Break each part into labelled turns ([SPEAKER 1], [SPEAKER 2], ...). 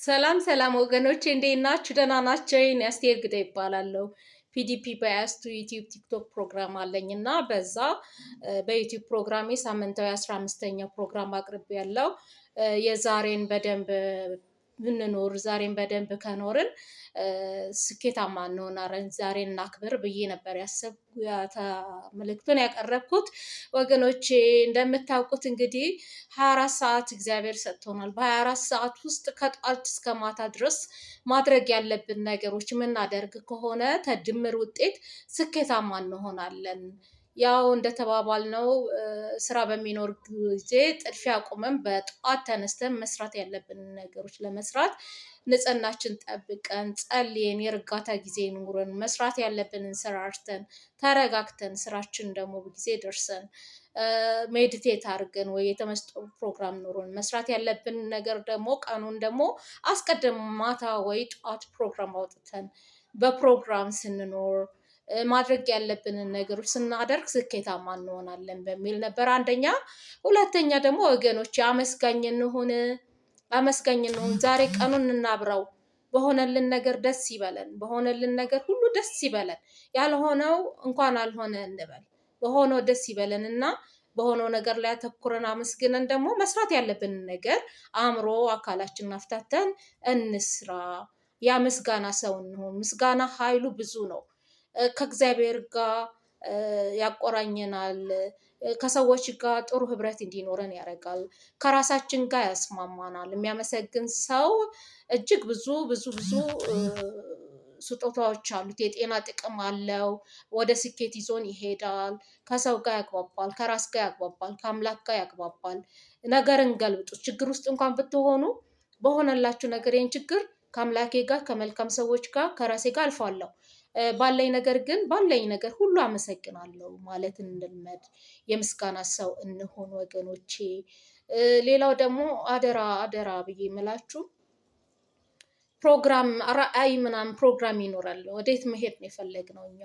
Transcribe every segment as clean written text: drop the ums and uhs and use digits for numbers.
[SPEAKER 1] ሰላም ሰላም ወገኖቼ እንዴት ናችሁ? ደህና ናችሁ? እኔ አስቴር ግዳ ይባላለሁ። ፒዲፒ በያስቱ ዩቲዩብ ቲክቶክ ፕሮግራም አለኝ እና በዛ በዩቲዩብ ፕሮግራሜ ሳምንታዊ 15ኛው ፕሮግራም አቅርቤ ያለው የዛሬን በደንብ ብንኖር ዛሬን በደንብ ከኖርን ስኬታማ እንሆናለን፣ ዛሬን እናክብር ብዬ ነበር መልእክቱን ያቀረብኩት። ወገኖቼ እንደምታውቁት እንግዲህ 24 ሰዓት እግዚአብሔር ሰጥቶናል። በ24 ሰዓት ውስጥ ከጧት እስከ ማታ ድረስ ማድረግ ያለብን ነገሮች የምናደርግ ከሆነ ተድምር ውጤት ስኬታማ እንሆናለን። ያው እንደተባባልነው ስራ በሚኖር ጊዜ ጥድፊያ አቁመን በጠዋት ተነስተን መስራት ያለብንን ነገሮች ለመስራት ንጽህናችን ጠብቀን ጸልየን የእርጋታ ጊዜ ኑረን መስራት ያለብንን ስራርተን ተረጋግተን ስራችን ደግሞ በጊዜ ደርሰን ሜዲቴት አድርገን ወይ የተመስጦ ፕሮግራም ኑሮን መስራት ያለብን ነገር ደግሞ ቀኑን ደግሞ አስቀድም ማታ ወይ ጠዋት ፕሮግራም አውጥተን በፕሮግራም ስንኖር ማድረግ ያለብንን ነገሮች ስናደርግ ስኬታማ እንሆናለን በሚል ነበር አንደኛ። ሁለተኛ ደግሞ ወገኖች አመስጋኝ እንሁን። ዛሬ ቀኑን እናብራው። በሆነልን ነገር ደስ ይበለን። በሆነልን ነገር ሁሉ ደስ ይበለን። ያልሆነው እንኳን አልሆነ እንበል። በሆነው ደስ ይበለን እና በሆነው ነገር ላይ አተኩረን አመስግነን ደግሞ መስራት ያለብንን ነገር አእምሮ አካላችንን አፍታተን እንስራ። ያ ምስጋና ሰው እንሁን። ምስጋና ኃይሉ ብዙ ነው። ከእግዚአብሔር ጋር ያቆራኘናል። ከሰዎች ጋር ጥሩ ህብረት እንዲኖረን ያደርጋል። ከራሳችን ጋር ያስማማናል። የሚያመሰግን ሰው እጅግ ብዙ ስጦታዎች አሉት። የጤና ጥቅም አለው። ወደ ስኬት ይዞን ይሄዳል። ከሰው ጋር ያግባባል፣ ከራስ ጋር ያግባባል፣ ከአምላክ ጋር ያግባባል። ነገርን ገልብጡ። ችግር ውስጥ እንኳን ብትሆኑ በሆነላችሁ ነገር ይህን ችግር ከአምላኬ ጋር ከመልካም ሰዎች ጋር ከራሴ ጋር አልፋለሁ፣ ባለኝ ነገር ሁሉ አመሰግናለሁ ማለት እንልመድ። የምስጋና ሰው እንሆን ወገኖቼ። ሌላው ደግሞ አደራ ብዬ የምላችሁ ፕሮግራም ራዕይ ምናምን ፕሮግራም ይኖራል። ወዴት መሄድ ነው የፈለግነው እኛ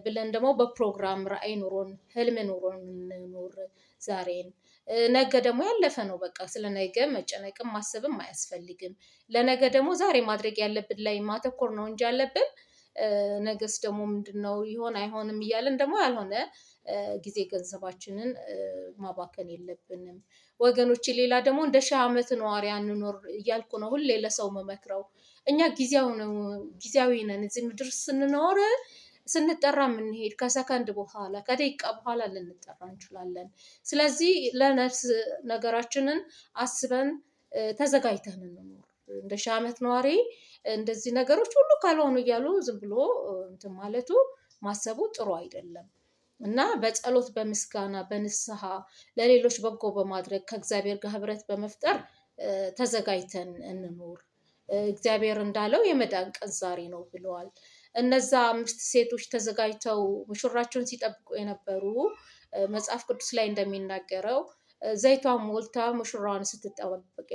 [SPEAKER 1] ብለን ደግሞ በፕሮግራም ራዕይ ኑሮን ህልም ኑሮን እንኖር ዛሬን። ነገ ደግሞ ያለፈ ነው። በቃ ስለ ነገ መጨነቅም ማሰብም አያስፈልግም። ለነገ ደግሞ ዛሬ ማድረግ ያለብን ላይ ማተኮር ነው እንጂ ያለብን ነገስ ደግሞ ምንድነው ይሆን አይሆንም እያለን ደግሞ ያልሆነ ጊዜ ገንዘባችንን ማባከን የለብንም ወገኖች። ሌላ ደግሞ እንደ 1000 ዓመት ነዋሪ አንኖር እያልኩ ነው ሁሌ ለሰው መመክረው። እኛ ጊዜያዊ ነን። እዚህ ምድር ስንኖር ስንጠራ የምንሄድ ከሰከንድ በኋላ ከደቂቃ በኋላ ልንጠራ እንችላለን። ስለዚህ ለነፍስ ነገራችንን አስበን ተዘጋጅተን እንኖር። እንደ 1000 ዓመት ነዋሪ እንደዚህ ነገሮች ሁሉ ካልሆኑ እያሉ ዝም ብሎ እንትን ማለቱ ማሰቡ ጥሩ አይደለም እና በጸሎት በምስጋና በንስሐ ለሌሎች በጎ በማድረግ ከእግዚአብሔር ጋር ህብረት በመፍጠር ተዘጋጅተን እንኖር። እግዚአብሔር እንዳለው የመዳን ቀን ዛሬ ነው ብለዋል። እነዛ 5 ሴቶች ተዘጋጅተው ሙሽራቸውን ሲጠብቁ የነበሩ መጽሐፍ ቅዱስ ላይ እንደሚናገረው ዘይቷን ሞልታ ሙሽራዋን ስትጠባበቅ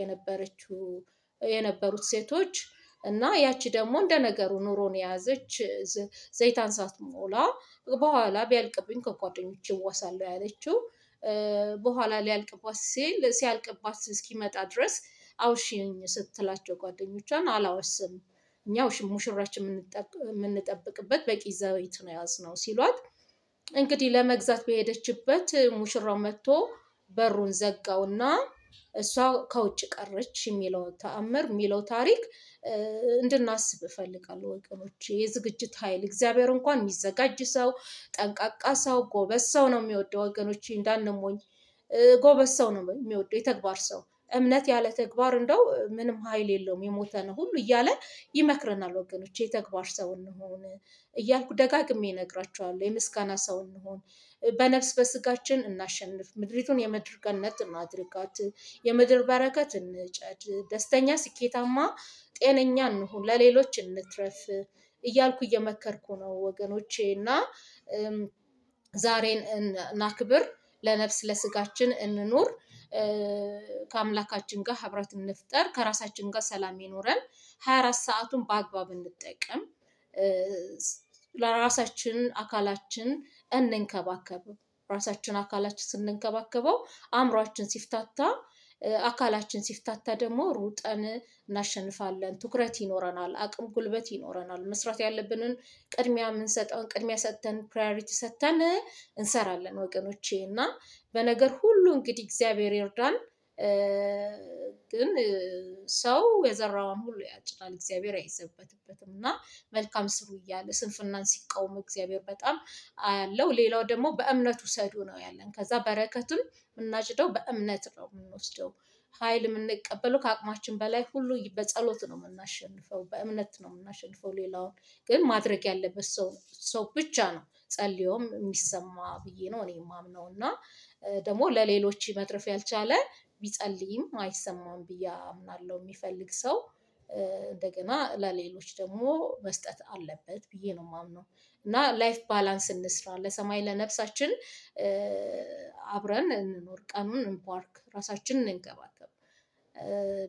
[SPEAKER 1] የነበሩት ሴቶች እና ያቺ ደግሞ እንደ ነገሩ ኑሮን የያዘች ዘይታን ሳትሞላ በኋላ ቢያልቅብኝ ከጓደኞች ይዋሳለሁ ያለችው በኋላ ሲያልቅባት እስኪመጣ ድረስ አውሽኝ ስትላቸው ጓደኞቿን አላወስም፣ እኛ ሙሽራችን የምንጠብቅበት በቂ ዘይት ነው የያዝነው ሲሏት፣ እንግዲህ ለመግዛት በሄደችበት ሙሽራው መጥቶ በሩን ዘጋውና እሷ ከውጭ ቀረች የሚለው ታሪክ እንድናስብ እፈልጋለሁ ወገኖች። የዝግጅት ኃይል እግዚአብሔር እንኳን የሚዘጋጅ ሰው፣ ጠንቃቃ ሰው፣ ጎበዝ ሰው ነው የሚወደው ወገኖች። እንዳንሞኝ ጎበዝ ሰው ነው የሚወደው፣ የተግባር ሰው። እምነት ያለ ተግባር እንደው ምንም ኃይል የለውም፣ የሞተ ነው ሁሉ እያለ ይመክረናል ወገኖች። የተግባር ሰው እንሆን እያልኩ ደጋግሜ እነግራቸዋለሁ። የምስጋና ሰው እንሆን። በነፍስ በስጋችን እናሸንፍ። ምድሪቱን የምድር ገነት እናድርጋት። የምድር በረከት እንጨድ። ደስተኛ፣ ስኬታማ፣ ጤነኛ እንሁን። ለሌሎች እንትረፍ እያልኩ እየመከርኩ ነው ወገኖቼ እና ዛሬን እናክብር። ለነፍስ ለስጋችን እንኑር። ከአምላካችን ጋር ህብረት እንፍጠር። ከራሳችን ጋር ሰላም ይኖረን። 24 ሰዓቱን በአግባብ እንጠቀም። ለራሳችን አካላችን እንንከባከብ። ራሳችን አካላችን ስንንከባከበው አእምሯችን ሲፍታታ አካላችን ሲፍታታ ደግሞ ሩጠን እናሸንፋለን። ትኩረት ይኖረናል፣ አቅም ጉልበት ይኖረናል። መስራት ያለብንን ቅድሚያ ሰጥተን ፕራዮሪቲ ሰጥተን እንሰራለን ወገኖቼ። እና በነገር ሁሉ እንግዲህ እግዚአብሔር ይርዳን። ግን ሰው የዘራውን ሁሉ ያጭዳል፣ እግዚአብሔር አይዘበትበትም። እና መልካም ስሩ እያለ ስንፍናን ሲቃወም እግዚአብሔር በጣም አያለው። ሌላው ደግሞ በእምነት ውሰዱ ነው ያለን። ከዛ በረከቱን የምናጭደው በእምነት ነው የምንወስደው። ኃይል የምንቀበለው ከአቅማችን በላይ ሁሉ በጸሎት ነው የምናሸንፈው፣ በእምነት ነው የምናሸንፈው። ሌላውን ግን ማድረግ ያለበት ሰው ብቻ ነው ጸልዮም የሚሰማ ብዬ ነው እኔ የማምነው። እና ደግሞ ለሌሎች መትረፍ ያልቻለ ቢጸልይም አይሰማም ብዬ አምናለሁ። የሚፈልግ ሰው እንደገና ለሌሎች ደግሞ መስጠት አለበት ብዬ ነው የማምነው። እና ላይፍ ባላንስ እንስራ፣ ለሰማይ ለነፍሳችን አብረን እንኖር፣ ቀኑን እንባርክ፣ ራሳችንን እንንከባከብ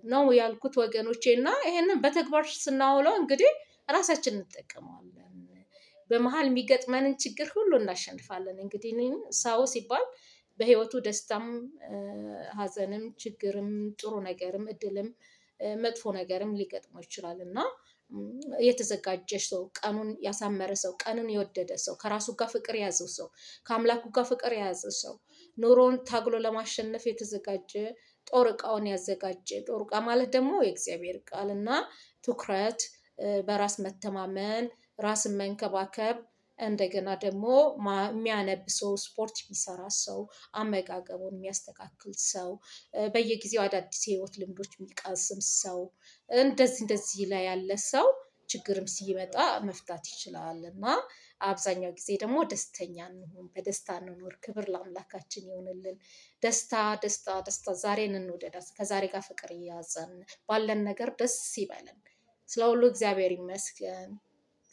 [SPEAKER 1] ነው ያልኩት ወገኖቼ። እና ይሄንን በተግባር ስናውለው እንግዲህ ራሳችንን እንጠቀመዋለን። በመሀል የሚገጥመንን ችግር ሁሉ እናሸንፋለን። እንግዲህ ሰው ሲባል በህይወቱ ደስታም ሀዘንም ችግርም ጥሩ ነገርም እድልም መጥፎ ነገርም ሊገጥመው ይችላል። እና የተዘጋጀ ሰው፣ ቀኑን ያሳመረ ሰው፣ ቀንን የወደደ ሰው፣ ከራሱ ጋር ፍቅር የያዘው ሰው፣ ከአምላኩ ጋር ፍቅር የያዘ ሰው፣ ኑሮን ታግሎ ለማሸነፍ የተዘጋጀ ጦር ዕቃውን ያዘጋጀ፣ ጦር ዕቃ ማለት ደግሞ የእግዚአብሔር ቃል እና ትኩረት፣ በራስ መተማመን፣ ራስን መንከባከብ፣ እንደገና ደግሞ የሚያነብ ሰው፣ ስፖርት የሚሰራ ሰው፣ አመጋገቡን የሚያስተካክል ሰው፣ በየጊዜው አዳዲስ የህይወት ልምዶች የሚቀስም ሰው፣ እንደዚህ ላይ ያለ ሰው ችግርም ሲመጣ መፍታት ይችላል። እና አብዛኛው ጊዜ ደግሞ ደስተኛ እንሁን፣ በደስታ እንኖር። ክብር ለአምላካችን ይሆንልን። ደስታ ደስታ ደስታ፣ ዛሬን እንውደዳት፣ ከዛሬ ጋር ፍቅር እያዘን ባለን ነገር ደስ ይበለን። ስለ ሁሉ እግዚአብሔር ይመስገን።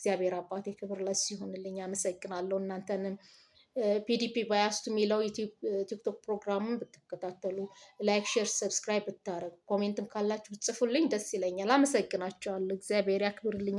[SPEAKER 1] እግዚአብሔር አባቴ ክብር ለሱ ይሁንልኝ። አመሰግናለሁ። እናንተንም ፒዲፒ ባያስቱ የሚለው ቲክቶክ ፕሮግራሙን ብትከታተሉ፣ ላይክ፣ ሼር፣ ሰብስክራይብ ብታረጉ፣ ኮሜንትም ካላችሁ ብትጽፉልኝ ደስ ይለኛል። አመሰግናቸዋለሁ። እግዚአብሔር ያክብርልኝ።